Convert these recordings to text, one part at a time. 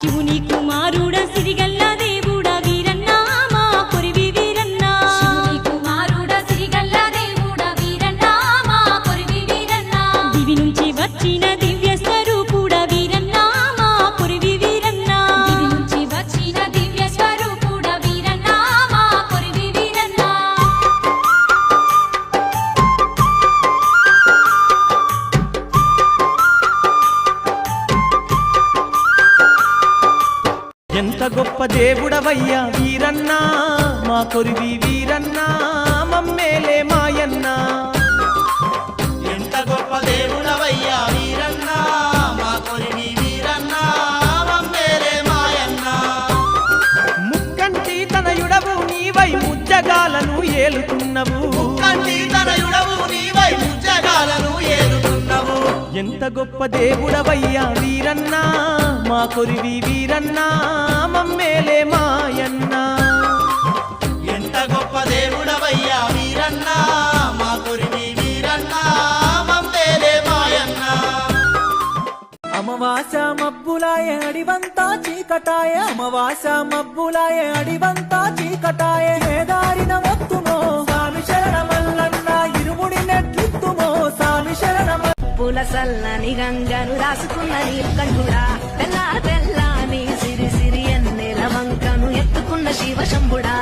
శివుని కుమారుడ సిరిగల్ల దేవుడ వీరన్నా మా కొరివి వీరన్నా శివుని కుమారుడ సిరిగల్ల దేవుడ వీరన్నా మా కొరివి వీరన్నా దివి నుంచి వచ్చిన దివ్య స్వరూపుడ వీరన్నా మా కొరివి వీరన్నా దివి నుంచి వచ్చిన దివ్య స్వరూపుడ వీరన్నా మా కొరివి వీరన్నా ఎంత గొప్ప దేవుడవయ్యా వీరన్నా మా కొరివి వీరన్నా మమ్మేలే మాయన్నా. ఎంత గొప్ప దేవుడవయ్యా వీరన్నా మా కొరివి వీరన్నా మమ్మేలే మాయన్నా. ముక్కంటి తనయుడవు నీవై ముజ్జగాలను ఏలుతున్నవు. కంటి తనయుడవు నీవై ముజ్జగాలను ఏలుతున్నవు. ఎంత గొప్ప దేవుడవయ్యా వీరన్నా మా కొరివి వీరన్నా మమ్మేలే మాయన్నా. ఎంత గొప్ప దేవుడవయ్యా వీరన్నా మా కొరివి వీరన్నా మమ్మేలే మాయన్నా. అమవాస మబ్బులాయ అడివంతా చీకటాయ అమవాస మబ్బులాయ అడివంతా చీకటాయ ఏదారిన వత్తుమో స్వామి శరణమల్లన్న ఇరుముడి నెట్లుత్తుమో స్వామి శరణమ. పూల సల్లని గంగను రాసుకున్న నీలకంఠుడా తెల్ల తెల్లని సిరి సిరి ఎన్నెల వంకను ఎత్తుకున్న శివ శంభుడా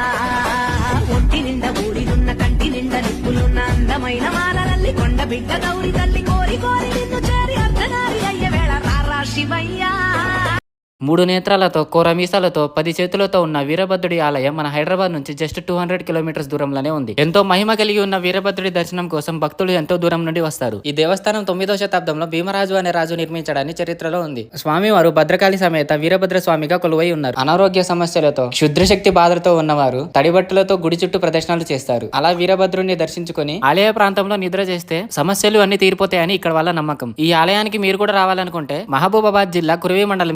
ఒంటి నిండా బూడిలున్న కంటి నిండా నిప్పులున్న అందమైన మాలలల్లి కొండ బిడ్డ గౌరి తల్లి కోరి కోరి నిన్ను చేరి అర్ధనారి అయ్య వేళ రారా శివయ్యా. 3 నేత్రాలతో కోరమీసాలతో 10 చేతులతో ఉన్న వీరభద్రుడి ఆలయం మన హైదరాబాద్ నుంచి జస్ట్ 200 కిలోమీటర్స్ దూరంలోనే ఉంది. ఎంతో మహిమ కలిగి ఉన్న వీరభద్రుడి దర్శనం కోసం భక్తులు ఎంతో దూరం నుండి వస్తారు. ఈ దేవస్థానం 9వ శతాబ్దంలో భీమరాజు అనే రాజు నిర్మించడాన్ని చరిత్రలో ఉంది. స్వామివారు భద్రకాళి సమేత వీరభద్ర స్వామిగా కొలువై ఉన్నారు. అనారోగ్య సమస్యలతో క్షుద్రశక్తి బాధలతో ఉన్నవారు తడిబట్టలతో గుడి చుట్టూ ప్రదర్శనలు చేస్తారు. అలా వీరభద్రుడిని దర్శించుకుని ఆలయ ప్రాంతంలో నిద్ర చేస్తే సమస్యలు అన్ని తీరిపోతాయని ఇక్కడ వాళ్ళ నమ్మకం. ఈ ఆలయానికి మీరు కూడా రావాలనుకుంటే మహబూబాబాద్ జిల్లా కురివి మండలం